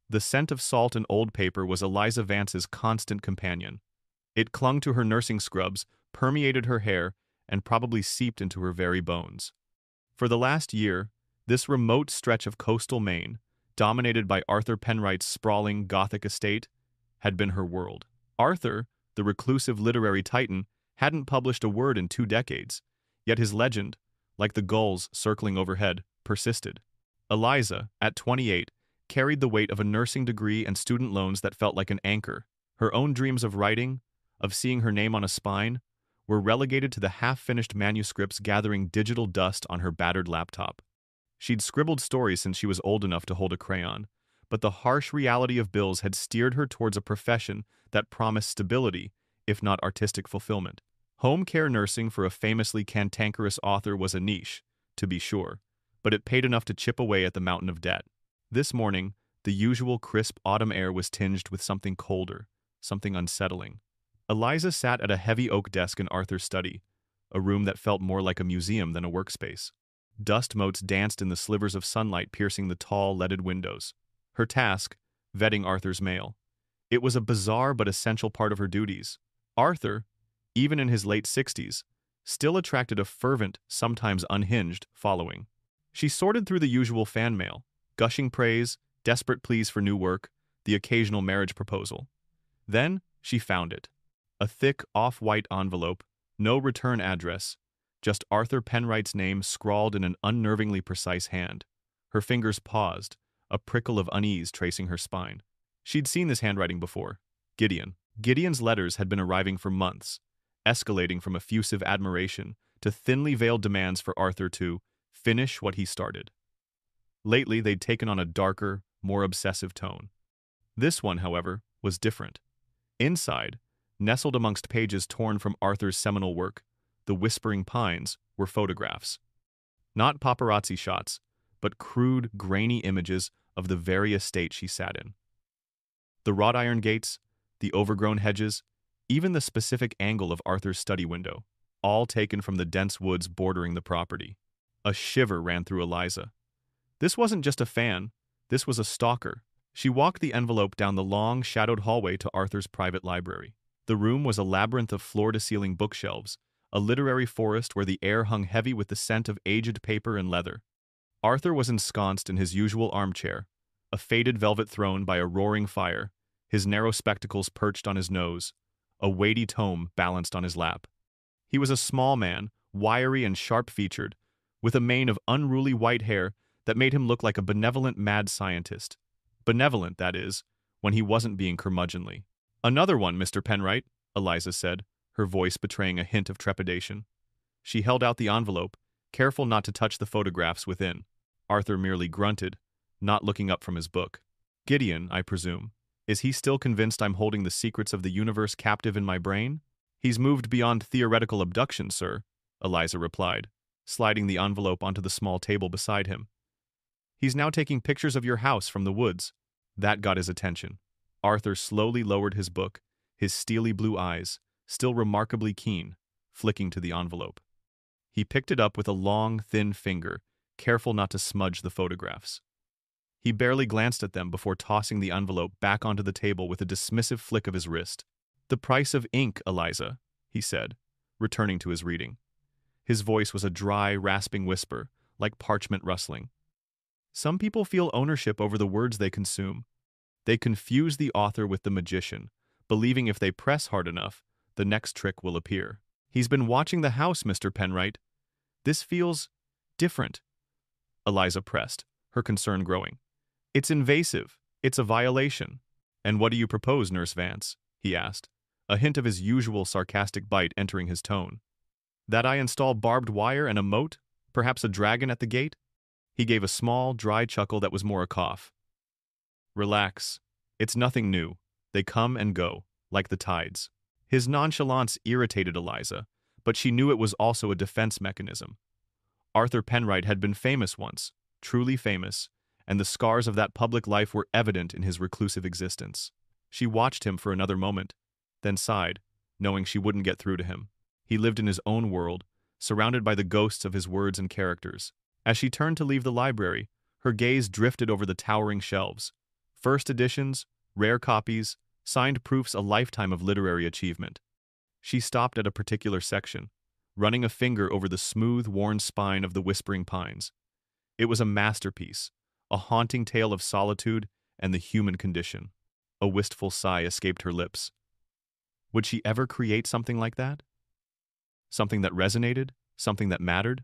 The scent of salt and old paper was Eliza Vance's constant companion. It clung to her nursing scrubs, permeated her hair, and probably seeped into her very bones. For the last year, this remote stretch of coastal Maine, dominated by Arthur Penright's sprawling Gothic estate, had been her world. Arthur, the reclusive literary titan, hadn't published a word in 2 decades, yet his legend, like the gulls circling overhead, persisted. Eliza, at 28, carried the weight of a nursing degree and student loans that felt like an anchor. Her own dreams of writing, of seeing her name on a spine, were relegated to the half-finished manuscripts gathering digital dust on her battered laptop. She'd scribbled stories since she was old enough to hold a crayon, but the harsh reality of bills had steered her towards a profession that promised stability, if not artistic fulfillment. Home care nursing for a famously cantankerous author was a niche, to be sure, but it paid enough to chip away at the mountain of debt. This morning, the usual crisp autumn air was tinged with something colder, something unsettling. Eliza sat at a heavy oak desk in Arthur's study, a room that felt more like a museum than a workspace. Dust motes danced in the slivers of sunlight piercing the tall, leaded windows. Her task, vetting Arthur's mail. It was a bizarre but essential part of her duties. Arthur, even in his late 60s, still attracted a fervent, sometimes unhinged, following. She sorted through the usual fan mail, gushing praise, desperate pleas for new work, the occasional marriage proposal. Then, she found it. A thick, off-white envelope, no return address, just Arthur Penright's name scrawled in an unnervingly precise hand. Her fingers paused, a prickle of unease tracing her spine. She'd seen this handwriting before. Gideon. Gideon's letters had been arriving for months, escalating from effusive admiration to thinly veiled demands for Arthur to finish what he started. Lately, they'd taken on a darker, more obsessive tone. This one, however, was different. Inside, nestled amongst pages torn from Arthur's seminal work, The Whispering Pines, were photographs. Not paparazzi shots, but crude, grainy images of the very estate she sat in. The wrought iron gates, the overgrown hedges, even the specific angle of Arthur's study window, all taken from the dense woods bordering the property. A shiver ran through Eliza. This wasn't just a fan, this was a stalker. She walked the envelope down the long, shadowed hallway to Arthur's private library. The room was a labyrinth of floor-to-ceiling bookshelves, a literary forest where the air hung heavy with the scent of aged paper and leather. Arthur was ensconced in his usual armchair, a faded velvet throne by a roaring fire, his narrow spectacles perched on his nose, a weighty tome balanced on his lap. He was a small man, wiry and sharp-featured, with a mane of unruly white hair that made him look like a benevolent mad scientist. Benevolent, that is, when he wasn't being curmudgeonly. "Another one, Mr. Penright," Eliza said, her voice betraying a hint of trepidation. She held out the envelope, careful not to touch the photographs within. Arthur merely grunted, not looking up from his book. "Gideon, I presume. Is he still convinced I'm holding the secrets of the universe captive in my brain?" "He's moved beyond theoretical abduction, sir," Eliza replied, sliding the envelope onto the small table beside him. "He's now taking pictures of your house from the woods." That got his attention. Arthur slowly lowered his book, his steely blue eyes, still remarkably keen, flicking to the envelope. He picked it up with a long, thin finger, careful not to smudge the photographs. He barely glanced at them before tossing the envelope back onto the table with a dismissive flick of his wrist. "The price of ink, Eliza," he said, returning to his reading. His voice was a dry, rasping whisper, like parchment rustling. "Some people feel ownership over the words they consume. They confuse the author with the magician, believing if they press hard enough, the next trick will appear. He's been watching the house, Mr. Penright. This feels different." Eliza pressed, her concern growing. "It's invasive. It's a violation." "And what do you propose, Nurse Vance?" he asked, a hint of his usual sarcastic bite entering his tone. "That I install barbed wire and a moat, perhaps a dragon at the gate?" He gave a small, dry chuckle that was more a cough. "Relax. It's nothing new. They come and go, like the tides." His nonchalance irritated Eliza, but she knew it was also a defense mechanism. Arthur Penright had been famous once, truly famous, and the scars of that public life were evident in his reclusive existence. She watched him for another moment, then sighed, knowing she wouldn't get through to him. He lived in his own world, surrounded by the ghosts of his words and characters. As she turned to leave the library, her gaze drifted over the towering shelves, First editions, rare copies, signed proofs a lifetime of literary achievement. She stopped at a particular section, running a finger over the smooth, worn spine of the Whispering Pines. It was a masterpiece, a haunting tale of solitude and the human condition. A wistful sigh escaped her lips. Would she ever create something like that? Something that resonated? Something that mattered?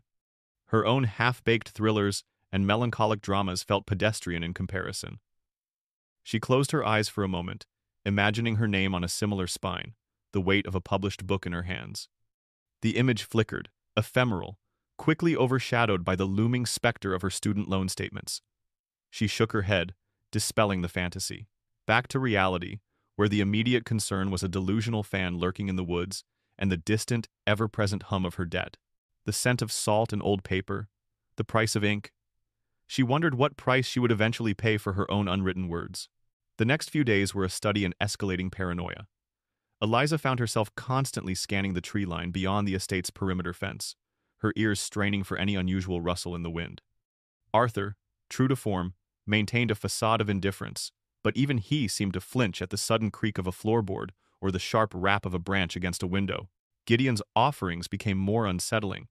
Her own half-baked thrillers and melancholic dramas felt pedestrian in comparison. She closed her eyes for a moment, imagining her name on a similar spine, the weight of a published book in her hands. The image flickered, ephemeral, quickly overshadowed by the looming specter of her student loan statements. She shook her head, dispelling the fantasy. Back to reality, where the immediate concern was a delusional fan lurking in the woods and the distant, ever-present hum of her debt. The scent of salt and old paper, the price of ink. She wondered what price she would eventually pay for her own unwritten words. The next few days were a study in escalating paranoia. Eliza found herself constantly scanning the tree line beyond the estate's perimeter fence, her ears straining for any unusual rustle in the wind. Arthur, true to form, maintained a facade of indifference, but even he seemed to flinch at the sudden creak of a floorboard or the sharp rap of a branch against a window. Gideon's offerings became more unsettling.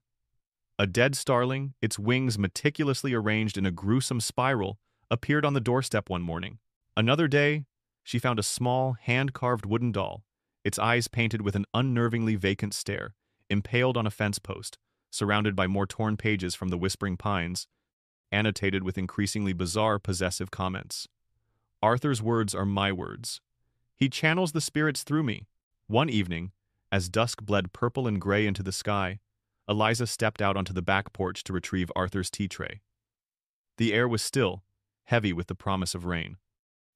A dead starling, its wings meticulously arranged in a gruesome spiral, appeared on the doorstep one morning. Another day, she found a small, hand-carved wooden doll, its eyes painted with an unnervingly vacant stare, impaled on a fence post, surrounded by more torn pages from the Whispering Pines, annotated with increasingly bizarre possessive comments. Arthur's words are my words. He channels the spirits through me. One evening, as dusk bled purple and gray into the sky, Eliza stepped out onto the back porch to retrieve Arthur's tea tray. The air was still, heavy with the promise of rain.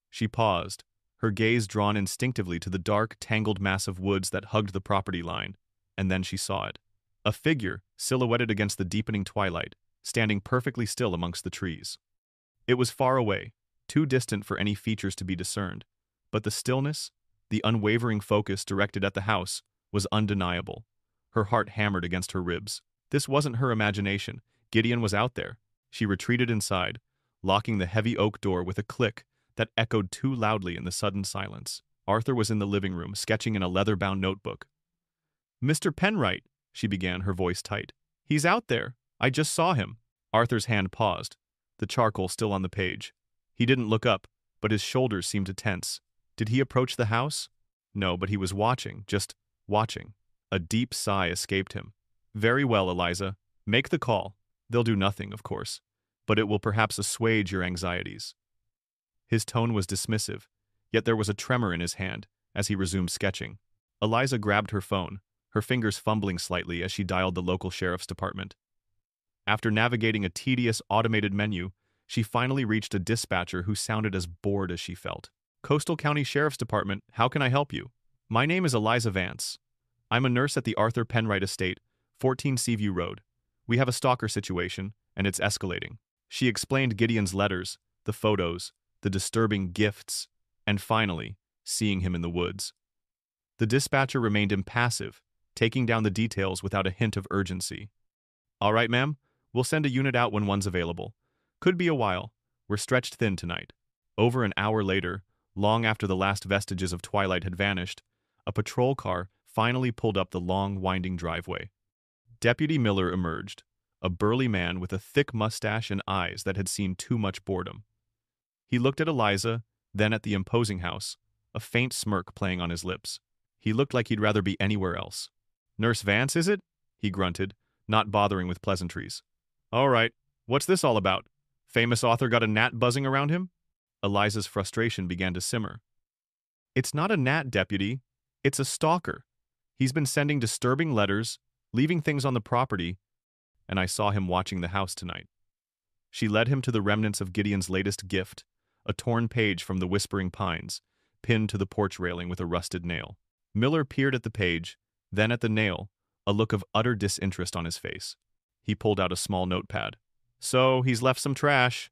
She paused, her gaze drawn instinctively to the dark, tangled mass of woods that hugged the property line, and then she saw it. A figure, silhouetted against the deepening twilight, standing perfectly still amongst the trees. It was far away, too distant for any features to be discerned, but the stillness, the unwavering focus directed at the house, was undeniable. Her heart hammered against her ribs. This wasn't her imagination. Gideon was out there. She retreated inside, locking the heavy oak door with a click that echoed too loudly in the sudden silence. Arthur was in the living room, sketching in a leather-bound notebook. "Mr. Penwright," she began, her voice tight. "He's out there. I just saw him." Arthur's hand paused, the charcoal still on the page. He didn't look up, but his shoulders seemed to tense. Did he approach the house? No, but he was watching, just watching. A deep sigh escaped him. "Very well, Eliza. Make the call. They'll do nothing, of course, but it will perhaps assuage your anxieties." His tone was dismissive, yet there was a tremor in his hand as he resumed sketching. Eliza grabbed her phone, her fingers fumbling slightly as she dialed the local sheriff's department. After navigating a tedious automated menu, she finally reached a dispatcher who sounded as bored as she felt. "Coastal County Sheriff's Department, how can I help you? My name is Eliza Vance. I'm a nurse at the Arthur Penwright Estate, 14 Seaview Road. We have a stalker situation, and it's escalating." She explained Gideon's letters, the photos, the disturbing gifts, and finally, seeing him in the woods. The dispatcher remained impassive, taking down the details without a hint of urgency. "All right, ma'am. We'll send a unit out when one's available. Could be a while. We're stretched thin tonight." Over an hour later, long after the last vestiges of twilight had vanished, a patrol car finally pulled up the long, winding driveway. Deputy Miller emerged, a burly man with a thick mustache and eyes that had seen too much boredom. He looked at Eliza, then at the imposing house, a faint smirk playing on his lips. He looked like he'd rather be anywhere else. "Nurse Vance, is it?" he grunted, not bothering with pleasantries. "All right, what's this all about? Famous author got a gnat buzzing around him?" Eliza's frustration began to simmer. "It's not a gnat, deputy. It's a stalker. He's been sending disturbing letters, leaving things on the property, and I saw him watching the house tonight." She led him to the remnants of Gideon's latest gift, a torn page from the Whispering Pines, pinned to the porch railing with a rusted nail. Miller peered at the page, then at the nail, a look of utter disinterest on his face. He pulled out a small notepad. "So, he's left some trash.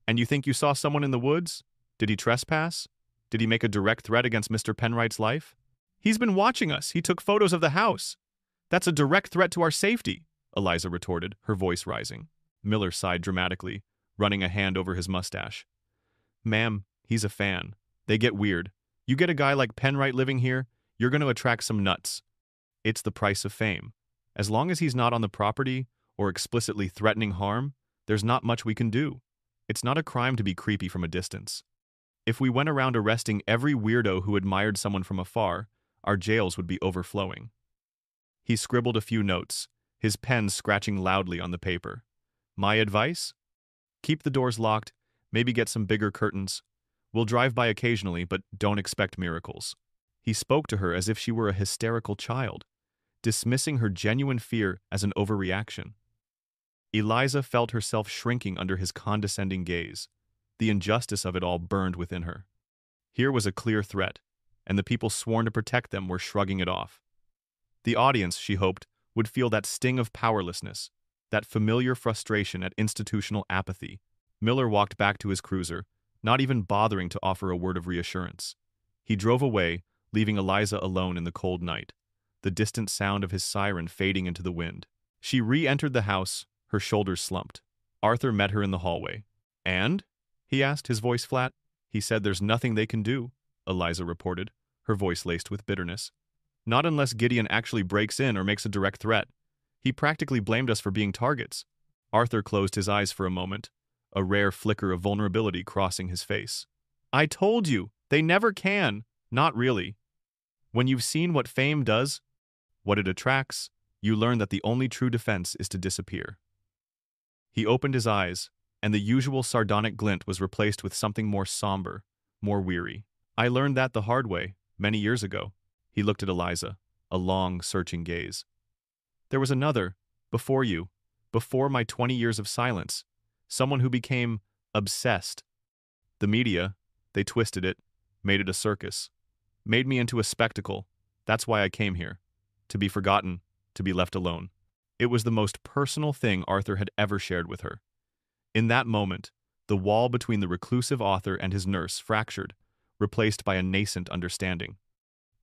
And you think you saw someone in the woods? Did he trespass? Did he make a direct threat against Mr. Penwright's life?" "He's been watching us. He took photos of the house. That's a direct threat to our safety," Eliza retorted, her voice rising. Miller sighed dramatically, running a hand over his mustache. "Ma'am, He's a fan. They get weird. You get a guy like Penwright living here, you're going to attract some nuts. It's the price of fame. As long as he's not on the property or explicitly threatening harm, there's not much we can do. It's not a crime to be creepy from a distance. If we went around arresting every weirdo who admired someone from afar, our jails would be overflowing. He scribbled a few notes, his pen scratching loudly on the paper. My advice? Keep the doors locked, maybe get some bigger curtains. We'll drive by occasionally, but don't expect miracles. He spoke to her as if she were a hysterical child, dismissing her genuine fear as an overreaction. Eliza felt herself shrinking under his condescending gaze. The injustice of it all burned within her. Here was a clear threat, and the people sworn to protect them were shrugging it off. The audience, she hoped, would feel that sting of powerlessness, that familiar frustration at institutional apathy. Miller walked back to his cruiser, not even bothering to offer a word of reassurance. He drove away, leaving Eliza alone in the cold night, the distant sound of his siren fading into the wind. She re-entered the house, her shoulders slumped. Arthur met her in the hallway. And? He asked, his voice flat. He said there's nothing they can do, Eliza reported, her voice laced with bitterness. Not unless Gideon actually breaks in or makes a direct threat. He practically blamed us for being targets. Arthur closed his eyes for a moment, a rare flicker of vulnerability crossing his face. I told you, they never can. Not really. When you've seen what fame does, what it attracts, you learn that the only true defense is to disappear. He opened his eyes, and the usual sardonic glint was replaced with something more somber, more weary. I learned that the hard way, many years ago. He looked at Eliza, a long, searching gaze. There was another, before you, before my 20 years of silence, someone who became obsessed. The media, they twisted it, made it a circus, made me into a spectacle. That's why I came here. To be forgotten, to be left alone. It was the most personal thing Arthur had ever shared with her. In that moment, the wall between the reclusive author and his nurse fractured, replaced by a nascent understanding.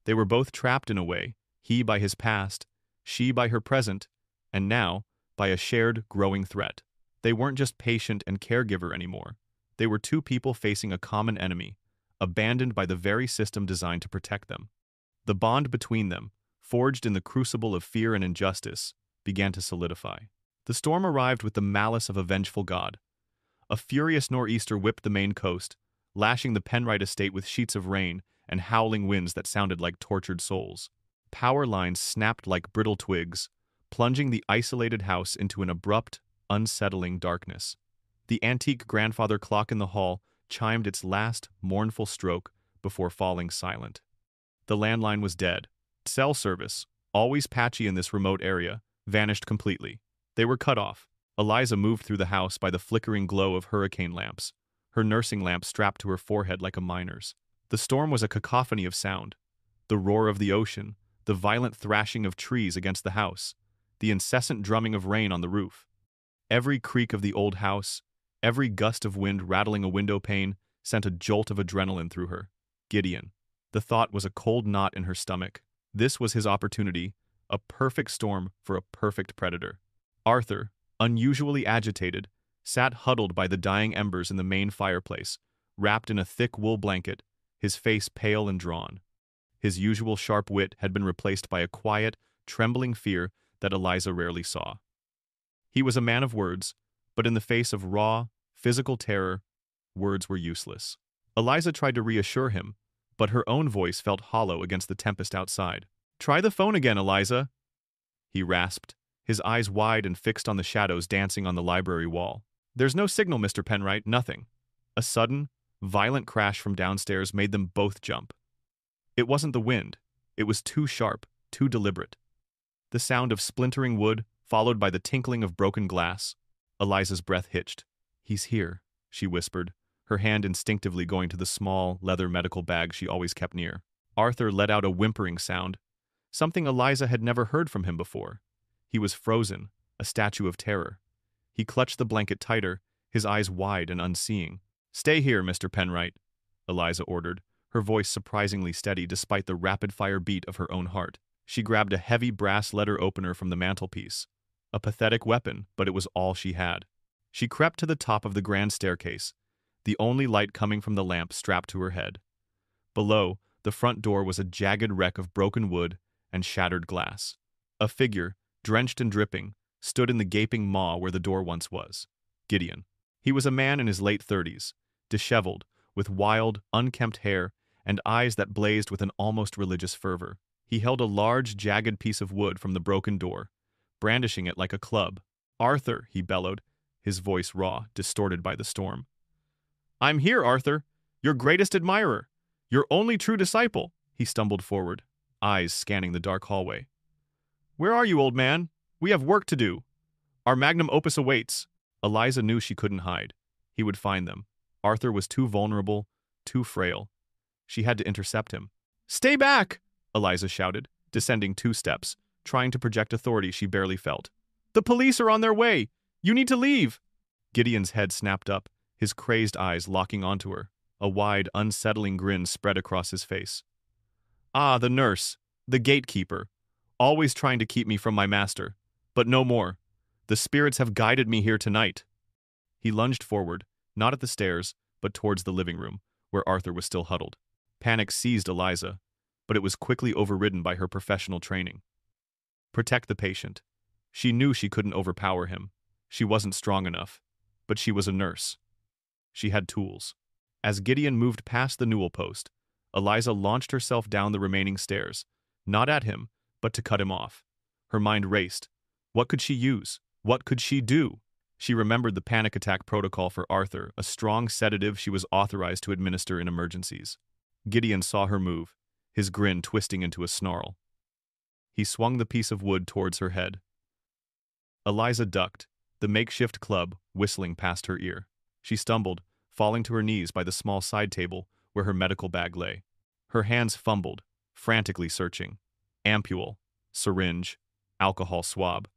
They were both trapped in a way, he by his past, she by her present, and now by a shared, growing threat. They weren't just patient and caregiver anymore. They were two people facing a common enemy, abandoned by the very system designed to protect them. The bond between them, forged in the crucible of fear and injustice, began to solidify. The storm arrived with the malice of a vengeful god. A furious nor'easter whipped the Maine coast, lashing the Penwright estate with sheets of rain and howling winds that sounded like tortured souls. Power lines snapped like brittle twigs, plunging the isolated house into an abrupt, unsettling darkness. The antique grandfather clock in the hall chimed its last, mournful stroke before falling silent. The landline was dead. Cell service, always patchy in this remote area, vanished completely. They were cut off. Eliza moved through the house by the flickering glow of hurricane lamps, her nursing lamp strapped to her forehead like a miner's. The storm was a cacophony of sound. The roar of the ocean, the violent thrashing of trees against the house, the incessant drumming of rain on the roof. Every creak of the old house, every gust of wind rattling a window pane sent a jolt of adrenaline through her. Gideon. The thought was a cold knot in her stomach. This was his opportunity, a perfect storm for a perfect predator. Arthur, unusually agitated, sat huddled by the dying embers in the main fireplace, wrapped in a thick wool blanket, his face pale and drawn. His usual sharp wit had been replaced by a quiet, trembling fear that Eliza rarely saw. He was a man of words, but in the face of raw, physical terror, words were useless. Eliza tried to reassure him, but her own voice felt hollow against the tempest outside. "Try the phone again, Eliza," he rasped, his eyes wide and fixed on the shadows dancing on the library wall. "There's no signal, Mr. Penwright, nothing." A sudden, violent crash from downstairs made them both jump. It wasn't the wind. It was too sharp, too deliberate. The sound of splintering wood, followed by the tinkling of broken glass. Eliza's breath hitched. "He's here," she whispered, her hand instinctively going to the small, leather medical bag she always kept near. Arthur let out a whimpering sound, something Eliza had never heard from him before. He was frozen, a statue of terror. He clutched the blanket tighter, his eyes wide and unseeing. "Stay here, Mr. Penwright," Eliza ordered, her voice surprisingly steady despite the rapid-fire beat of her own heart. She grabbed a heavy brass letter opener from the mantelpiece. A pathetic weapon, but it was all she had. She crept to the top of the grand staircase, the only light coming from the lamp strapped to her head. Below, the front door was a jagged wreck of broken wood and shattered glass. A figure, drenched and dripping, stood in the gaping maw where the door once was. Gideon. He was a man in his late 30s, disheveled, with wild, unkempt hair and eyes that blazed with an almost religious fervor. He held a large, jagged piece of wood from the broken door, brandishing it like a club. "Arthur," he bellowed, his voice raw, distorted by the storm. "I'm here, Arthur, your greatest admirer, your only true disciple." He stumbled forward, eyes scanning the dark hallway. "Where are you, old man? We have work to do. Our magnum opus awaits." Eliza knew she couldn't hide. He would find them. Arthur was too vulnerable, too frail. She had to intercept him. "Stay back!" Eliza shouted, descending 2 steps, trying to project authority she barely felt. "The police are on their way! You need to leave!" Gideon's head snapped up, his crazed eyes locking onto her. A wide, unsettling grin spread across his face. "Ah, the nurse, the gatekeeper, always trying to keep me from my master. But no more. The spirits have guided me here tonight." He lunged forward, not at the stairs, but towards the living room, where Arthur was still huddled. Panic seized Eliza, but it was quickly overridden by her professional training. Protect the patient. She knew she couldn't overpower him. She wasn't strong enough, but she was a nurse. She had tools. As Gideon moved past the newel post, Eliza launched herself down the remaining stairs, not at him, but to cut him off. Her mind raced. What could she use? What could she do? She remembered the panic attack protocol for Arthur, a strong sedative she was authorized to administer in emergencies. Gideon saw her move, his grin twisting into a snarl. He swung the piece of wood towards her head. Eliza ducked, the makeshift club whistling past her ear. She stumbled, falling to her knees by the small side table where her medical bag lay. Her hands fumbled, frantically searching. Ampule, syringe, alcohol swab.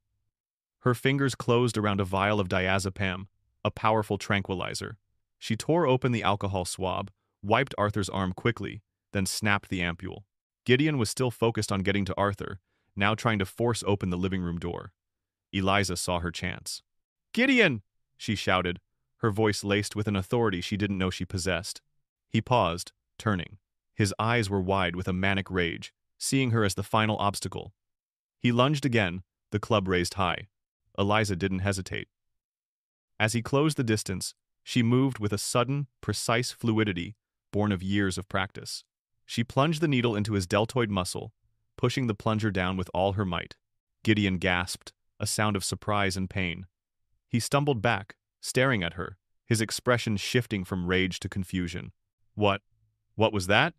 Her fingers closed around a vial of diazepam, a powerful tranquilizer. She tore open the alcohol swab, wiped Arthur's arm quickly, then snapped the ampule. Gideon was still focused on getting to Arthur, now trying to force open the living room door. Eliza saw her chance. "Gideon!" she shouted, her voice laced with an authority she didn't know she possessed. He paused, turning. His eyes were wide with a manic rage, seeing her as the final obstacle. He lunged again, the club raised high. Eliza didn't hesitate. As he closed the distance, she moved with a sudden, precise fluidity born of years of practice. She plunged the needle into his deltoid muscle, pushing the plunger down with all her might. Gideon gasped, a sound of surprise and pain. He stumbled back, staring at her, his expression shifting from rage to confusion. What was that?"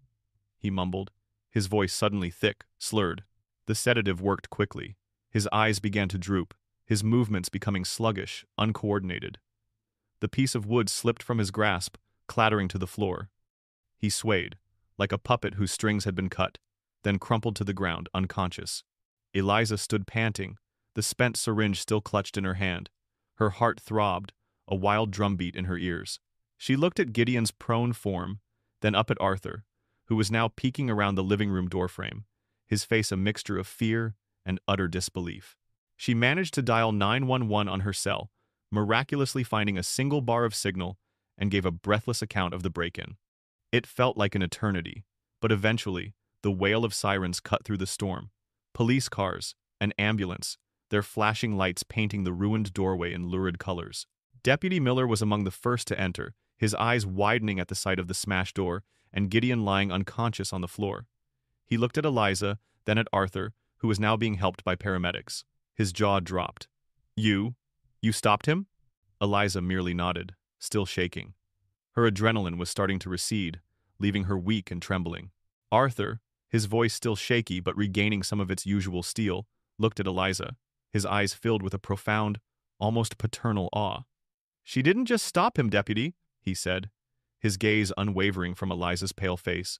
he mumbled, his voice suddenly thick, slurred. The sedative worked quickly. His eyes began to droop, his movements becoming sluggish, uncoordinated. The piece of wood slipped from his grasp, clattering to the floor. He swayed, like a puppet whose strings had been cut, then crumpled to the ground, unconscious. Eliza stood panting, the spent syringe still clutched in her hand. Her heart throbbed, a wild drumbeat in her ears. She looked at Gideon's prone form, then up at Arthur, who was now peeking around the living room doorframe, his face a mixture of fear and utter disbelief. She managed to dial 911 on her cell, miraculously finding a single bar of signal, and gave a breathless account of the break-in. It felt like an eternity, but eventually, the wail of sirens cut through the storm. Police cars, an ambulance, their flashing lights painting the ruined doorway in lurid colors. Deputy Miller was among the first to enter, his eyes widening at the sight of the smashed door, and Gideon lying unconscious on the floor. He looked at Eliza, then at Arthur, who was now being helped by paramedics. His jaw dropped. You stopped him?" Eliza merely nodded, still shaking. Her adrenaline was starting to recede, leaving her weak and trembling. Arthur, his voice still shaky but regaining some of its usual steel, looked at Eliza, his eyes filled with a profound, almost paternal awe. "She didn't just stop him, Deputy," he said, his gaze unwavering from Eliza's pale face.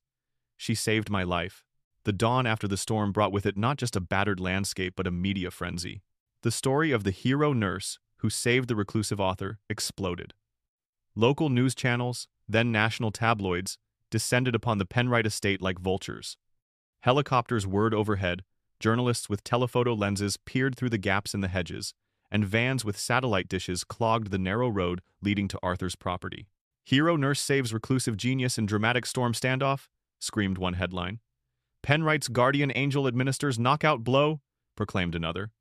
"She saved my life." The dawn after the storm brought with it not just a battered landscape but a media frenzy. The story of the hero nurse who saved the reclusive author exploded. Local news channels, then national tabloids, descended upon the Penwright estate like vultures. Helicopters whirred overhead, journalists with telephoto lenses peered through the gaps in the hedges, and vans with satellite dishes clogged the narrow road leading to Arthur's property. Hero nurse saves reclusive genius in dramatic storm standoff, screamed one headline. Penwright's guardian angel administers knockout blow, proclaimed another.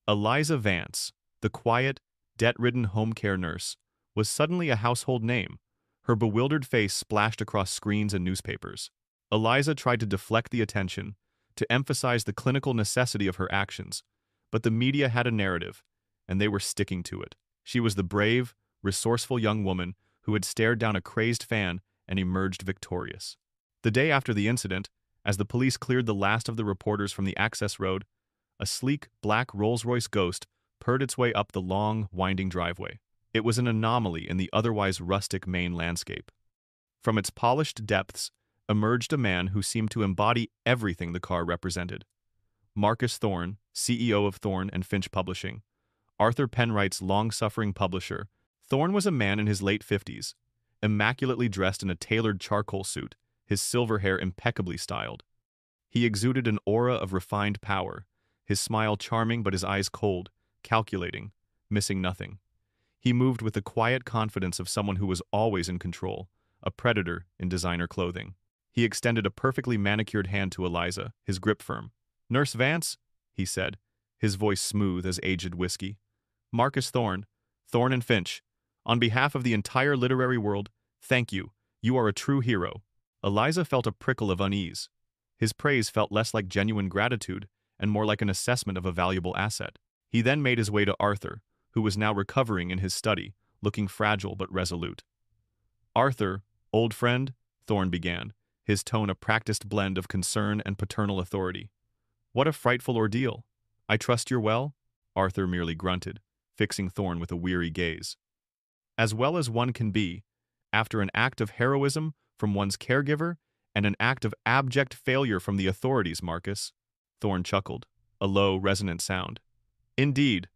Eliza Vance, the quiet, debt-ridden home care nurse, was suddenly a household name. Her bewildered face splashed across screens and newspapers. Eliza tried to deflect the attention, to emphasize the clinical necessity of her actions, but the media had a narrative, and they were sticking to it. She was the brave, resourceful young woman who had stared down a crazed fan and emerged victorious. The day after the incident, as the police cleared the last of the reporters from the access road, a sleek, black Rolls-Royce Ghost purred its way up the long, winding driveway. It was an anomaly in the otherwise rustic Maine landscape. From its polished depths emerged a man who seemed to embody everything the car represented. Marcus Thorne, CEO of Thorne and Finch Publishing, Arthur Penwright's long-suffering publisher. Thorne was a man in his late 50s, immaculately dressed in a tailored charcoal suit, his silver hair impeccably styled. He exuded an aura of refined power, his smile charming but his eyes cold, calculating, missing nothing. He moved with the quiet confidence of someone who was always in control, a predator in designer clothing. He extended a perfectly manicured hand to Eliza, his grip firm. "Nurse Vance," he said, his voice smooth as aged whiskey. "Marcus Thorne, Thorne and Finch, on behalf of the entire literary world, thank you. You are a true hero." Eliza felt a prickle of unease. His praise felt less like genuine gratitude and more like an assessment of a valuable asset. He then made his way to Arthur, who was now recovering in his study, looking fragile but resolute. "Arthur, old friend," Thorne began, his tone a practiced blend of concern and paternal authority. "What a frightful ordeal. I trust you're well?" Arthur merely grunted, fixing Thorne with a weary gaze. "As well as one can be, after an act of heroism from one's caregiver and an act of abject failure from the authorities, Marcus." Thorne chuckled, a low, resonant sound. "Indeed,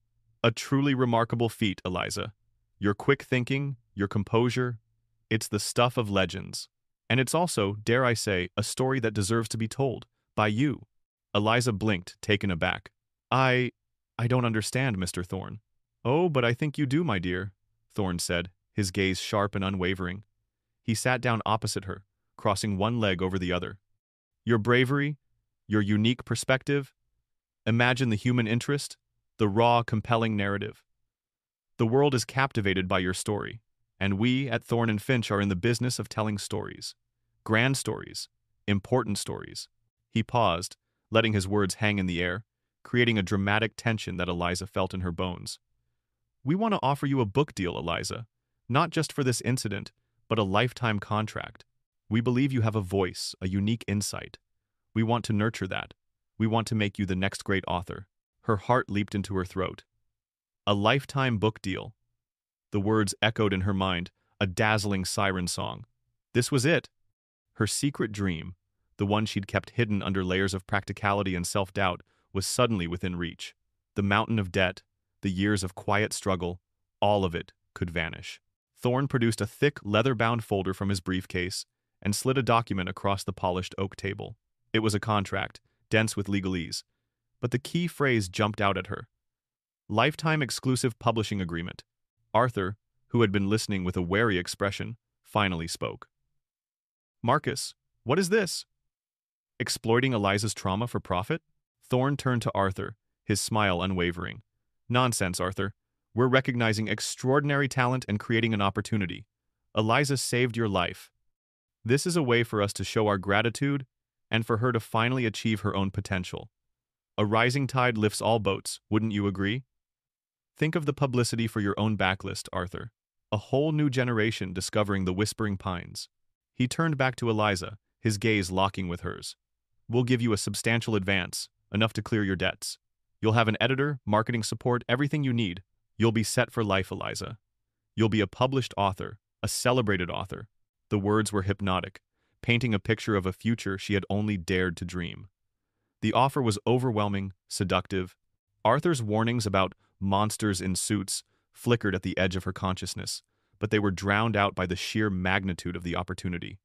a truly remarkable feat, Eliza. Your quick thinking, your composure, it's the stuff of legends. And it's also, dare I say, a story that deserves to be told, by you." Eliza blinked, taken aback. I don't understand, Mr. Thorne." "Oh, but I think you do, my dear," Thorne said, his gaze sharp and unwavering. He sat down opposite her, crossing one leg over the other. "Your bravery, your unique perspective, imagine the human interest, the raw, compelling narrative. The world is captivated by your story, and we at Thorne and Finch are in the business of telling stories. Grand stories, important stories." He paused, letting his words hang in the air, creating a dramatic tension that Eliza felt in her bones. "We want to offer you a book deal, Eliza, not just for this incident, but a lifetime contract. We believe you have a voice, a unique insight. We want to nurture that. We want to make you the next great author." Her heart leaped into her throat. A lifetime book deal. The words echoed in her mind, a dazzling siren song. This was it. Her secret dream, the one she'd kept hidden under layers of practicality and self-doubt, was suddenly within reach. The mountain of debt, the years of quiet struggle, all of it could vanish. Thorne produced a thick, leather-bound folder from his briefcase and slid a document across the polished oak table. It was a contract, dense with legalese, but the key phrase jumped out at her. Lifetime exclusive publishing agreement. Arthur, who had been listening with a wary expression, finally spoke. "Marcus, what is this? Exploiting Eliza's trauma for profit?" Thorne turned to Arthur, his smile unwavering. "Nonsense, Arthur. We're recognizing extraordinary talent and creating an opportunity. Eliza saved your life. This is a way for us to show our gratitude and for her to finally achieve her own potential. A rising tide lifts all boats, wouldn't you agree? Think of the publicity for your own backlist, Arthur. A whole new generation discovering the Whispering Pines." He turned back to Eliza, his gaze locking with hers. "We'll give you a substantial advance, enough to clear your debts. You'll have an editor, marketing support, everything you need. You'll be set for life, Eliza. You'll be a published author, a celebrated author." The words were hypnotic, painting a picture of a future she had only dared to dream. The offer was overwhelming, seductive. Arthur's warnings about monsters in suits flickered at the edge of her consciousness, but they were drowned out by the sheer magnitude of the opportunity.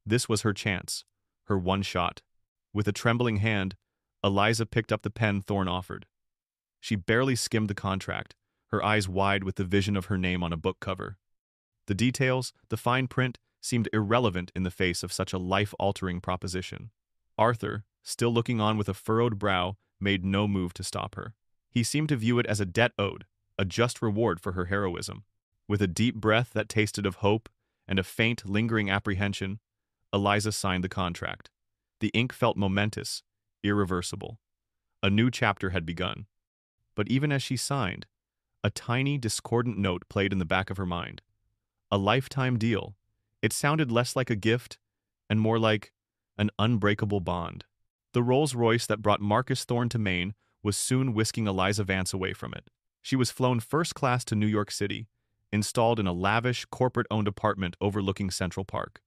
This was her chance, her one shot. With a trembling hand, Eliza picked up the pen Thorne offered. She barely skimmed the contract, her eyes wide with the vision of her name on a book cover. The details, the fine print, seemed irrelevant in the face of such a life-altering proposition. Arthur, still looking on with a furrowed brow, made no move to stop her. He seemed to view it as a debt owed, a just reward for her heroism. With a deep breath that tasted of hope and a faint, lingering apprehension, Eliza signed the contract. The ink felt momentous, irreversible. A new chapter had begun. But even as she signed, a tiny, discordant note played in the back of her mind. A lifetime deal. It sounded less like a gift and more like an unbreakable bond. The Rolls-Royce that brought Marcus Thorne to Maine was soon whisking Eliza Vance away from it. She was flown first class to New York City, installed in a lavish, corporate-owned apartment overlooking Central Park.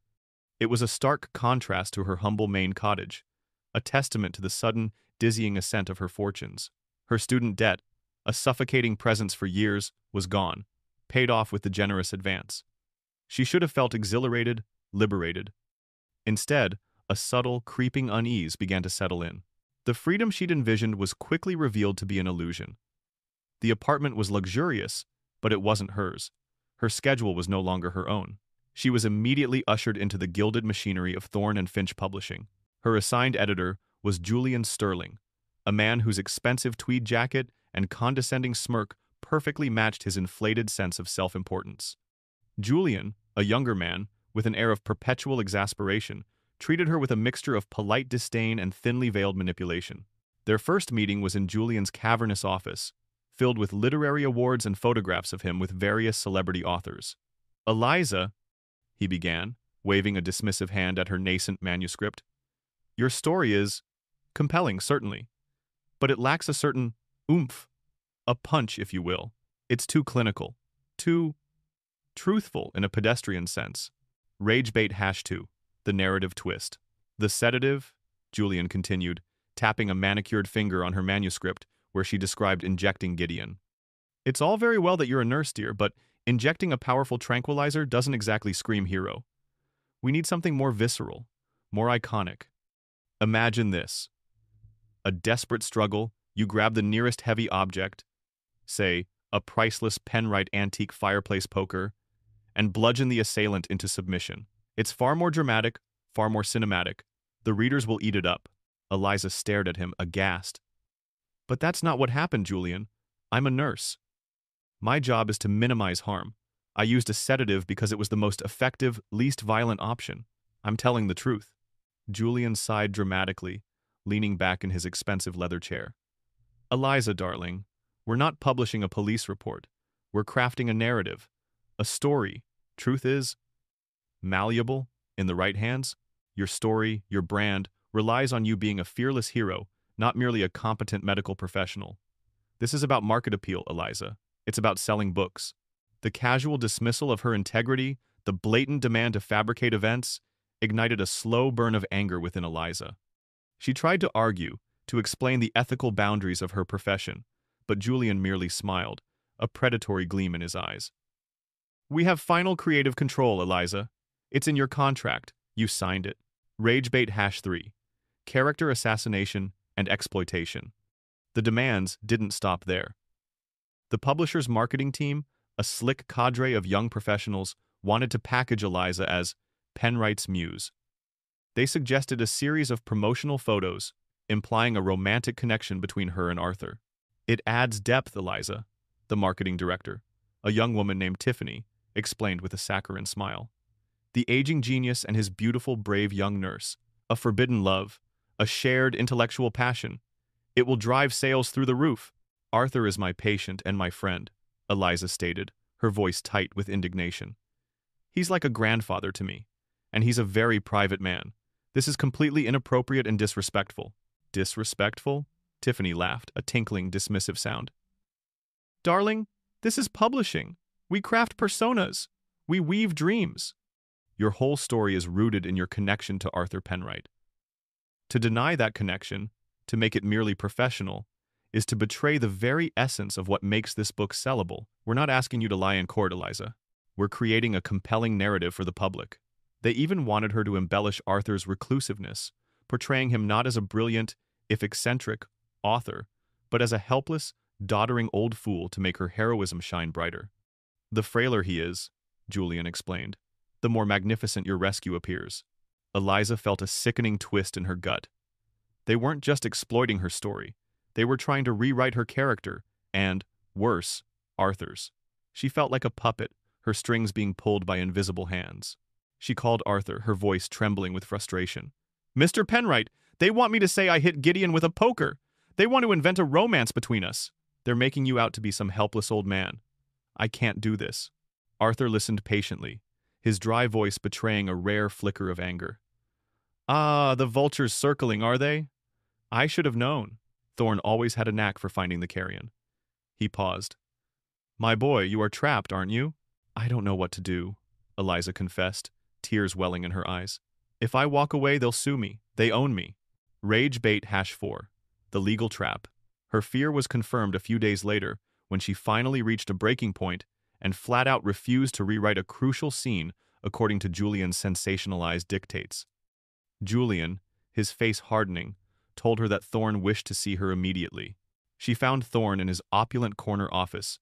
It was a stark contrast to her humble Maine cottage, a testament to the sudden, dizzying ascent of her fortunes. Her student debt, a suffocating presence for years, was gone, paid off with the generous advance. She should have felt exhilarated, liberated. Instead, a subtle, creeping unease began to settle in. The freedom she'd envisioned was quickly revealed to be an illusion. The apartment was luxurious, but it wasn't hers. Her schedule was no longer her own. She was immediately ushered into the gilded machinery of Thorne and Finch Publishing. Her assigned editor was Julian Sterling, a man whose expensive tweed jacket and condescending smirk perfectly matched his inflated sense of self-importance. Julian, a younger man, with an air of perpetual exasperation, treated her with a mixture of polite disdain and thinly veiled manipulation. Their first meeting was in Julian's cavernous office, filled with literary awards and photographs of him with various celebrity authors. "Eliza," he began, waving a dismissive hand at her nascent manuscript, "your story is compelling, certainly, but it lacks a certain oomph, a punch, if you will. It's too clinical, too truthful in a pedestrian sense." Ragebait #2, the narrative twist. "The sedative," Julian continued, tapping a manicured finger on her manuscript where she described injecting Gideon. "It's all very well that you're a nurse, dear, but injecting a powerful tranquilizer doesn't exactly scream hero. We need something more visceral, more iconic. Imagine this. A desperate struggle, you grab the nearest heavy object, say, a priceless Penrite antique fireplace poker, and bludgeon the assailant into submission. It's far more dramatic, far more cinematic. The readers will eat it up." Eliza stared at him, aghast. "But that's not what happened, Julian. I'm a nurse. My job is to minimize harm. I used a sedative because it was the most effective, least violent option. I'm telling the truth." Julian sighed dramatically, leaning back in his expensive leather chair. "Eliza, darling, we're not publishing a police report. We're crafting a narrative, a story. Truth is malleable in the right hands. Your story, your brand, relies on you being a fearless hero, not merely a competent medical professional. This is about market appeal, Eliza. It's about selling books." The casual dismissal of her integrity, the blatant demand to fabricate events, ignited a slow burn of anger within Eliza. She tried to argue, to explain the ethical boundaries of her profession, but Julian merely smiled, a predatory gleam in his eyes. "We have final creative control, Eliza. It's in your contract. You signed it." Ragebait #3. Character assassination and exploitation. The demands didn't stop there. The publisher's marketing team, a slick cadre of young professionals, wanted to package Eliza as Penrite's muse. They suggested a series of promotional photos, implying a romantic connection between her and Arthur. "It adds depth, Eliza," the marketing director, a young woman named Tiffany, explained with a saccharine smile. "The aging genius and his beautiful, brave young nurse. A forbidden love, a shared intellectual passion. It will drive sales through the roof." "Arthur is my patient and my friend," Eliza stated, her voice tight with indignation. "He's like a grandfather to me, and he's a very private man. This is completely inappropriate and disrespectful." "Disrespectful?" Tiffany laughed, a tinkling, dismissive sound. "Darling, this is publishing. We craft personas. We weave dreams. Your whole story is rooted in your connection to Arthur Penrite. To deny that connection, to make it merely professional, is to betray the very essence of what makes this book sellable. We're not asking you to lie in court, Eliza. We're creating a compelling narrative for the public." They even wanted her to embellish Arthur's reclusiveness, portraying him not as a brilliant, if eccentric, author, but as a helpless, doddering old fool to make her heroism shine brighter. "The frailer he is, Julian explained. The more magnificent your rescue appears. Eliza felt a sickening twist in her gut. They weren't just exploiting her story. They were trying to rewrite her character, and, worse, Arthur's. She felt like a puppet, her strings being pulled by invisible hands. She called Arthur, her voice trembling with frustration. "Mr. Penwright, they want me to say I hit Gideon with a poker. They want to invent a romance between us. They're making you out to be some helpless old man. I can't do this." Arthur listened patiently, his dry voice betraying a rare flicker of anger. "Ah, the vultures circling, are they? I should have known." Thorn always had a knack for finding the carrion. He paused. "My boy, you are trapped, aren't you?" "I don't know what to do," Eliza confessed, tears welling in her eyes. "If I walk away, they'll sue me. They own me." Rage bait #4. The legal trap. Her fear was confirmed a few days later when she finally reached a breaking point and flat out refused to rewrite a crucial scene according to Julian's sensationalized dictates. Julian, his face hardening, told her that Thorn wished to see her immediately. She found Thorn in his opulent corner office,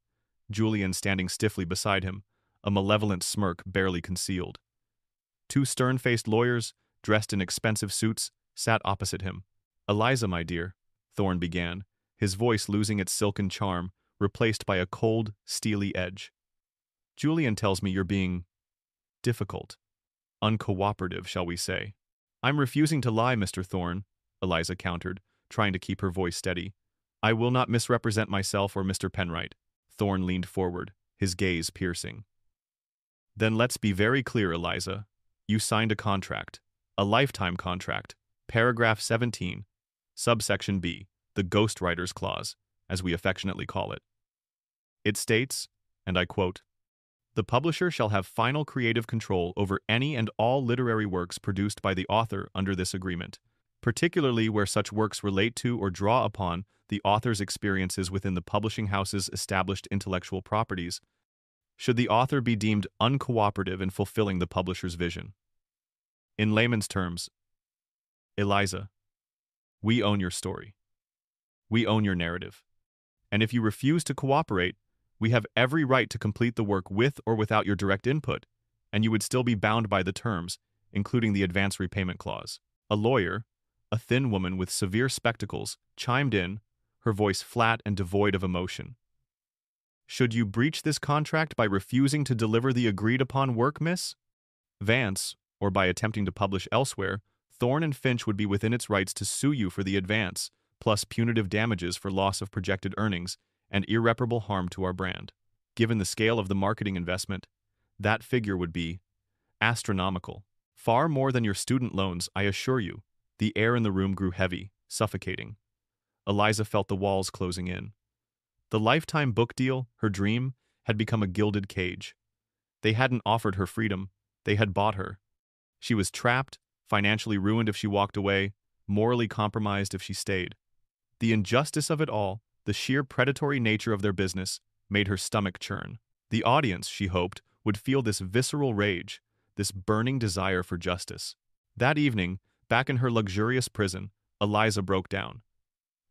Julian standing stiffly beside him, a malevolent smirk barely concealed. Two stern-faced lawyers, dressed in expensive suits, sat opposite him. "Eliza, my dear," Thorn began, his voice losing its silken charm, replaced by a cold, steely edge. "Julian tells me you're being difficult. Uncooperative, shall we say." "I'm refusing to lie, Mr. Thorn," Eliza countered, trying to keep her voice steady. "I will not misrepresent myself or Mr. Penwright." Thorn leaned forward, his gaze piercing. "Then let's be very clear, Eliza. You signed a contract. A lifetime contract. Paragraph 17, subsection B, the ghostwriter's clause, as we affectionately call it. It states, and I quote, "The publisher shall have final creative control over any and all literary works produced by the author under this agreement, particularly where such works relate to or draw upon the author's experiences within the publishing house's established intellectual properties, should the author be deemed uncooperative in fulfilling the publisher's vision." In layman's terms, Eliza, we own your story. We own your narrative. And if you refuse to cooperate, we have every right to complete the work with or without your direct input, and you would still be bound by the terms, including the advance repayment clause. A lawyer, a thin woman with severe spectacles, chimed in, her voice flat and devoid of emotion. "Should you breach this contract by refusing to deliver the agreed-upon work, miss? Vance, or by attempting to publish elsewhere, Thorn and Finch would be within its rights to sue you for the advance, plus punitive damages for loss of projected earnings and irreparable harm to our brand. Given the scale of the marketing investment, that figure would be astronomical. Far more than your student loans, I assure you." The air in the room grew heavy, suffocating. Eliza felt the walls closing in. The lifetime book deal, her dream, had become a gilded cage. They hadn't offered her freedom, they had bought her. She was trapped, financially ruined if she walked away, morally compromised if she stayed. The injustice of it all, the sheer predatory nature of their business, made her stomach churn. The audience, she hoped, would feel this visceral rage, this burning desire for justice. That evening, back in her luxurious prison, Eliza broke down.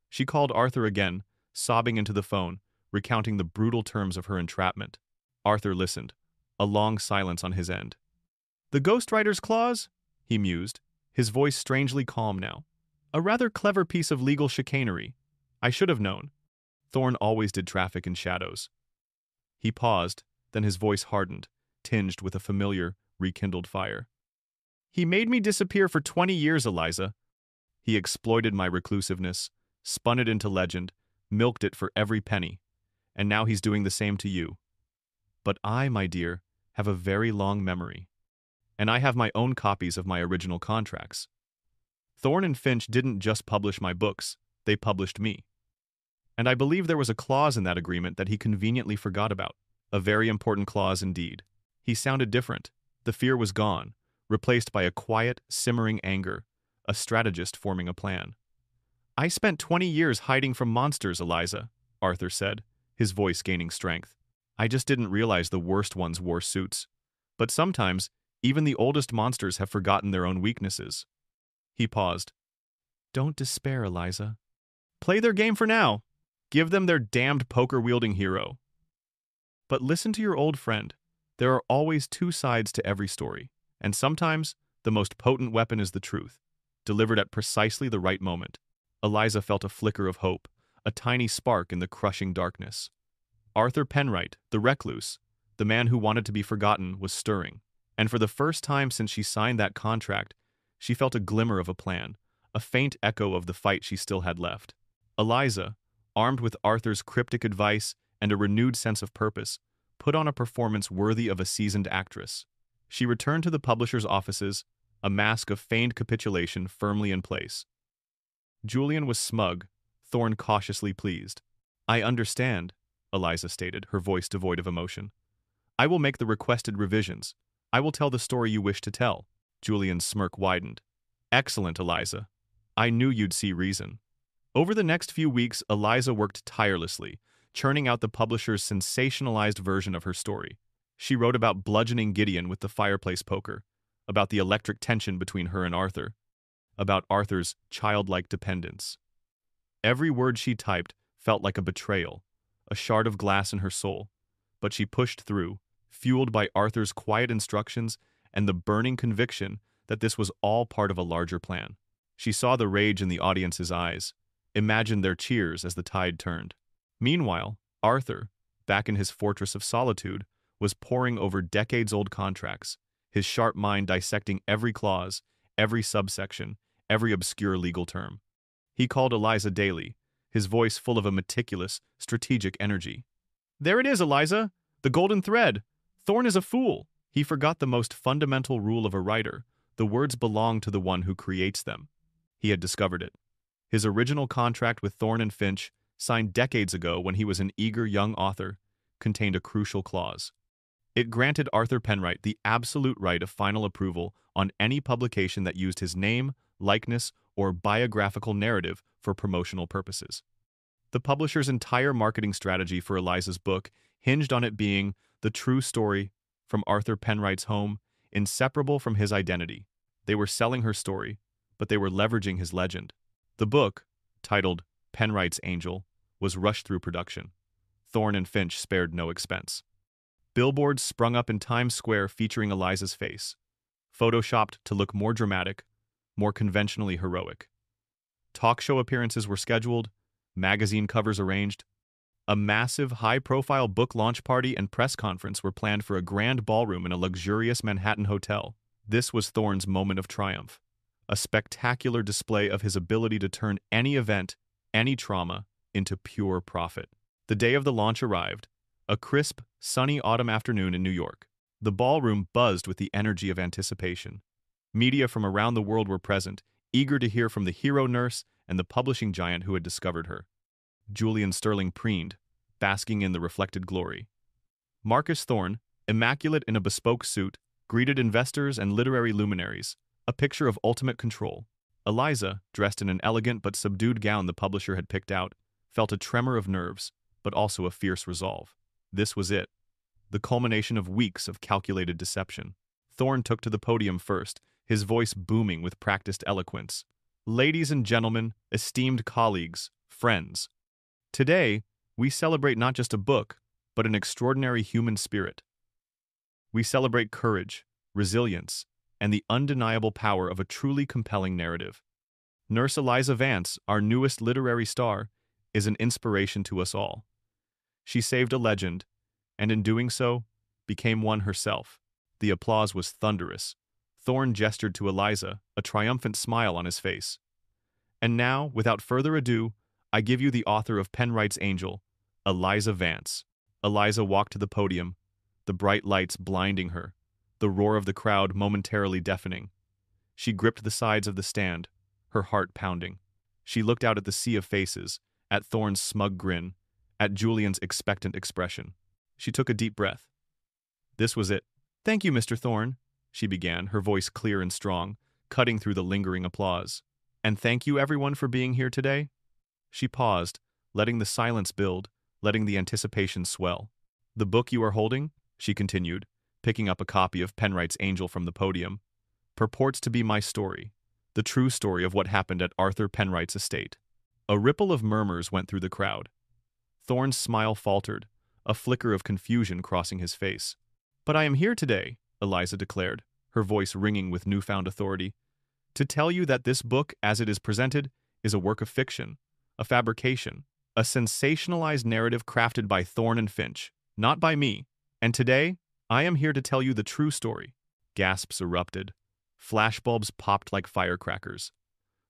She called Arthur again, sobbing into the phone, recounting the brutal terms of her entrapment. Arthur listened, a long silence on his end. "The ghostwriter's clause?" he mused, his voice strangely calm now. "A rather clever piece of legal chicanery. I should have known. Thorn always did traffic in shadows." He paused, then his voice hardened, tinged with a familiar, rekindled fire. "He made me disappear for 20 years, Eliza. He exploited my reclusiveness, spun it into legend, milked it for every penny, and now he's doing the same to you. But I, my dear, have a very long memory, and I have my own copies of my original contracts. Thorn and Finch didn't just publish my books, they published me. And I believe there was a clause in that agreement that he conveniently forgot about. A very important clause indeed. He sounded different. The fear was gone, replaced by a quiet, simmering anger, a strategist forming a plan. "I spent 20 years hiding from monsters, Eliza," Arthur said, his voice gaining strength. "I just didn't realize the worst ones wore suits. But sometimes, even the oldest monsters have forgotten their own weaknesses." He paused. "Don't despair, Eliza. Play their game for now. Give them their damned poker-wielding hero. But listen to your old friend. There are always two sides to every story, and sometimes the most potent weapon is the truth, delivered at precisely the right moment. Eliza felt a flicker of hope, a tiny spark in the crushing darkness. Arthur Penwright, the recluse, the man who wanted to be forgotten, was stirring. And for the first time since she signed that contract, she felt a glimmer of a plan, a faint echo of the fight she still had left. Eliza, armed with Arthur's cryptic advice and a renewed sense of purpose, put on a performance worthy of a seasoned actress. She returned to the publisher's offices, a mask of feigned capitulation firmly in place. Julian was smug, Thorne cautiously pleased. "I understand," Eliza stated, her voice devoid of emotion. "I will make the requested revisions. I will tell the story you wish to tell." Julian's smirk widened. "Excellent, Eliza. I knew you'd see reason." Over the next few weeks, Eliza worked tirelessly, churning out the publisher's sensationalized version of her story. She wrote about bludgeoning Gideon with the fireplace poker, about the electric tension between her and Arthur, about Arthur's childlike dependence. Every word she typed felt like a betrayal, a shard of glass in her soul, but she pushed through, fueled by Arthur's quiet instructions and the burning conviction that this was all part of a larger plan. She saw the rage in the audience's eyes, imagined their cheers as the tide turned. Meanwhile, Arthur, back in his fortress of solitude, was poring over decades-old contracts, his sharp mind dissecting every clause, every subsection, every obscure legal term. He called Eliza daily, his voice full of a meticulous, strategic energy. "There it is, Eliza! The golden thread! Thorne is a fool!" He forgot the most fundamental rule of a writer: the words belong to the one who creates them. He had discovered it. His original contract with Thorne and Finch, signed decades ago when he was an eager young author, contained a crucial clause. It granted Arthur Penwright the absolute right of final approval on any publication that used his name, likeness, or biographical narrative for promotional purposes. The publisher's entire marketing strategy for Eliza's book hinged on it being the true story from Arthur Penwright's home, inseparable from his identity. They were selling her story, but they were leveraging his legend. The book, titled Penwright's Angel, was rushed through production. Thorne and Finch spared no expense. Billboards sprung up in Times Square featuring Eliza's face, photoshopped to look more dramatic, more conventionally heroic. Talk show appearances were scheduled, magazine covers arranged. A massive, high-profile book launch party and press conference were planned for a grand ballroom in a luxurious Manhattan hotel. This was Thorne's moment of triumph, a spectacular display of his ability to turn any event, any trauma, into pure profit. The day of the launch arrived, a crisp, sunny autumn afternoon in New York. The ballroom buzzed with the energy of anticipation. Media from around the world were present, eager to hear from the hero nurse and the publishing giant who had discovered her. Julian Sterling preened, basking in the reflected glory. Marcus Thorne, immaculate in a bespoke suit, greeted investors and literary luminaries, a picture of ultimate control. Eliza, dressed in an elegant but subdued gown the publisher had picked out, felt a tremor of nerves, but also a fierce resolve. This was it, the culmination of weeks of calculated deception. Thorne took to the podium first, his voice booming with practiced eloquence. "Ladies and gentlemen, esteemed colleagues, friends. Today, we celebrate not just a book, but an extraordinary human spirit. We celebrate courage, resilience, and the undeniable power of a truly compelling narrative. Nurse Eliza Vance, our newest literary star, is an inspiration to us all. She saved a legend, and in doing so, became one herself." The applause was thunderous. Thorne gestured to Eliza, a triumphant smile on his face. "And now, without further ado, I give you the author of Penwright's Angel, Eliza Vance." Eliza walked to the podium, the bright lights blinding her, the roar of the crowd momentarily deafening. She gripped the sides of the stand, her heart pounding. She looked out at the sea of faces, at Thorne's smug grin, at Julian's expectant expression. She took a deep breath. This was it. "Thank you, Mr. Thorne," she began, her voice clear and strong, cutting through the lingering applause. "And thank you, everyone, for being here today." She paused, letting the silence build, letting the anticipation swell. "The book you are holding," she continued, picking up a copy of Penwright's Angel from the podium, "purports to be my story, the true story of what happened at Arthur Penwright's estate." A ripple of murmurs went through the crowd. Thorne's smile faltered, a flicker of confusion crossing his face. But I am here today, Eliza declared, her voice ringing with newfound authority, to tell you that this book, as it is presented, is a work of fiction, a fabrication, a sensationalized narrative crafted by Thorne and Finch, not by me. And today, I am here to tell you the true story. Gasps erupted. Flashbulbs popped like firecrackers.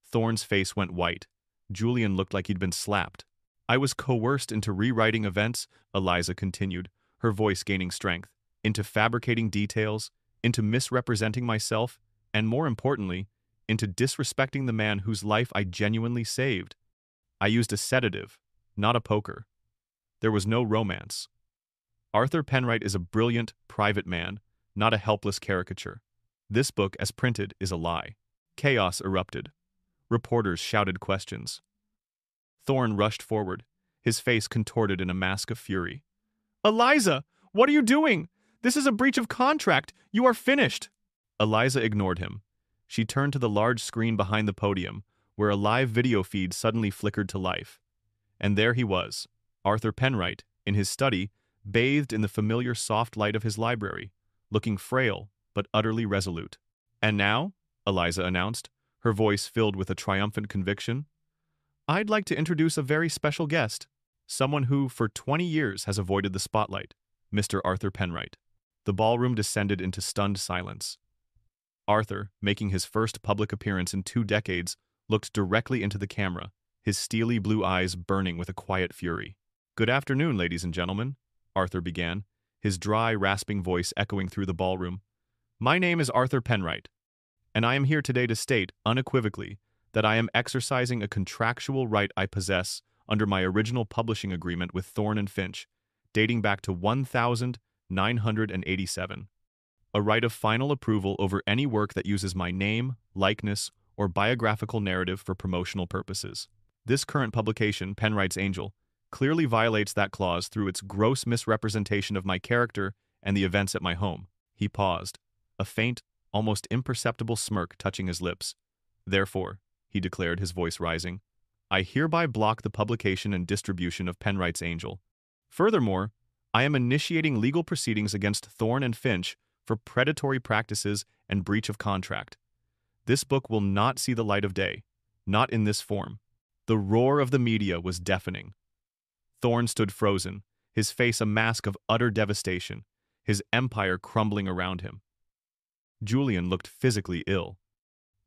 Thorne's face went white. Julian looked like he'd been slapped. I was coerced into rewriting events, Eliza continued, her voice gaining strength, into fabricating details, into misrepresenting myself, and more importantly, into disrespecting the man whose life I genuinely saved. I used a sedative, not a poker. There was no romance. Arthur Penwright is a brilliant, private man, not a helpless caricature. This book, as printed, is a lie. Chaos erupted. Reporters shouted questions. Thorne rushed forward, his face contorted in a mask of fury. Eliza, what are you doing? This is a breach of contract. You are finished. Eliza ignored him. She turned to the large screen behind the podium, where a live video feed suddenly flickered to life. And there he was, Arthur Penwright, in his study, bathed in the familiar soft light of his library, looking frail but utterly resolute. And now, Eliza announced, her voice filled with a triumphant conviction, I'd like to introduce a very special guest, someone who, for 20 years, has avoided the spotlight, Mr. Arthur Penwright. The ballroom descended into stunned silence. Arthur, making his first public appearance in 2 decades, looked directly into the camera, his steely blue eyes burning with a quiet fury. Good afternoon, ladies and gentlemen, Arthur began, his dry, rasping voice echoing through the ballroom. My name is Arthur Penwright, and I am here today to state, unequivocally, that I am exercising a contractual right I possess under my original publishing agreement with Thorne and Finch, dating back to 1987. A right of final approval over any work that uses my name, likeness, or biographical narrative for promotional purposes. This current publication, Penwright's Angel, clearly violates that clause through its gross misrepresentation of my character and the events at my home. He paused, a faint, almost imperceptible smirk touching his lips. Therefore, he declared, his voice rising, I hereby block the publication and distribution of Penwright's Angel. Furthermore, I am initiating legal proceedings against Thorne and Finch for predatory practices and breach of contract. This book will not see the light of day, not in this form. The roar of the media was deafening. Thorne stood frozen, his face a mask of utter devastation, his empire crumbling around him. Julian looked physically ill.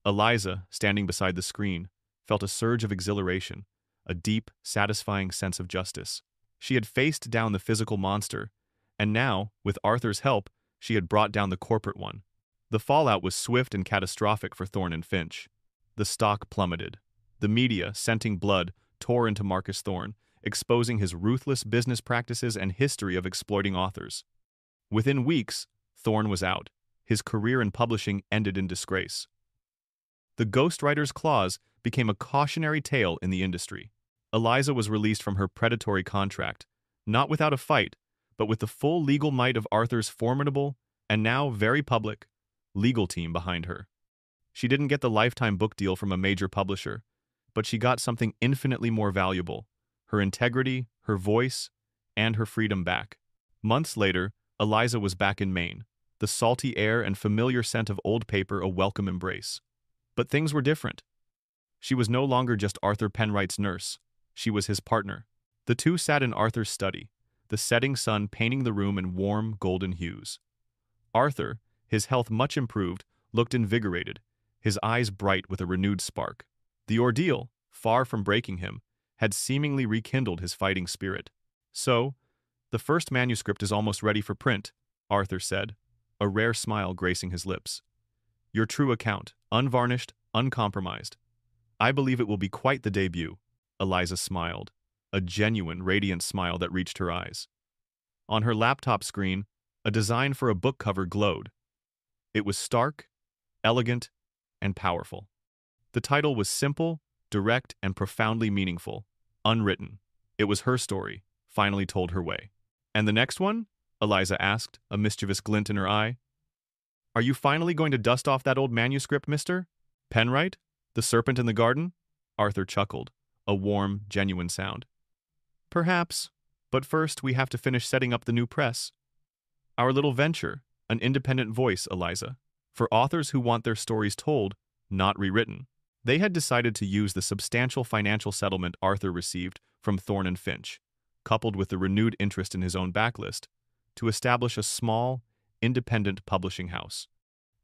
Eliza, standing beside the screen, felt a surge of exhilaration, a deep, satisfying sense of justice. She had faced down the physical monster, and now, with Arthur's help, she had brought down the corporate one. The fallout was swift and catastrophic for Thorne and Finch. The stock plummeted. The media, scenting blood, tore into Marcus Thorne, exposing his ruthless business practices and history of exploiting authors. Within weeks, Thorne was out. His career in publishing ended in disgrace. The ghostwriter's clause became a cautionary tale in the industry. Eliza was released from her predatory contract, not without a fight, but with the full legal might of Arthur's formidable, and now very public, legal team behind her. She didn't get the lifetime book deal from a major publisher, but she got something infinitely more valuable, her integrity, her voice, and her freedom back. Months later, Eliza was back in Maine, the salty air and familiar scent of old paper a welcome embrace. But things were different. She was no longer just Arthur Penwright's nurse. She was his partner. The two sat in Arthur's study, the setting sun painting the room in warm, golden hues. Arthur, his health much improved, looked invigorated, his eyes bright with a renewed spark. The ordeal, far from breaking him, had seemingly rekindled his fighting spirit. So, the first manuscript is almost ready for print, Arthur said, a rare smile gracing his lips. Your true account, unvarnished, uncompromised. I believe it will be quite the debut. Eliza smiled, a genuine, radiant smile that reached her eyes. On her laptop screen, a design for a book cover glowed. It was stark, elegant, and powerful. The title was simple, direct, and profoundly meaningful. Unwritten. It was her story, finally told her way. And the next one? Eliza asked, a mischievous glint in her eye. Are you finally going to dust off that old manuscript, Mr. Penwright? The Serpent in the Garden? Arthur chuckled, a warm, genuine sound. Perhaps, but first we have to finish setting up the new press. Our little venture, an independent voice, Eliza. For authors who want their stories told, not rewritten. They had decided to use the substantial financial settlement Arthur received from Thorne and Finch, coupled with the renewed interest in his own backlist, to establish a small, independent publishing house.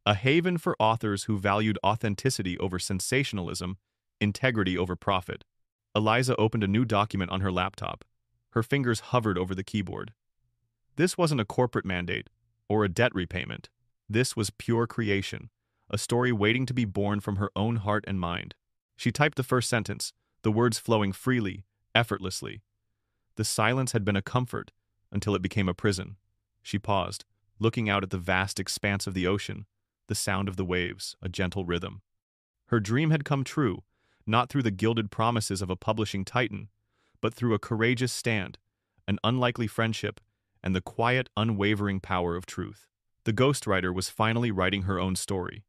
A haven for authors who valued authenticity over sensationalism, integrity over profit. Eliza opened a new document on her laptop. Her fingers hovered over the keyboard. This wasn't a corporate mandate or a debt repayment. This was pure creation, a story waiting to be born from her own heart and mind. She typed the first sentence, the words flowing freely, effortlessly. The silence had been a comfort until it became a prison. She paused, looking out at the vast expanse of the ocean, the sound of the waves, a gentle rhythm. Her dream had come true, not through the gilded promises of a publishing titan, but through a courageous stand, an unlikely friendship, and the quiet, unwavering power of truth. The ghostwriter was finally writing her own story.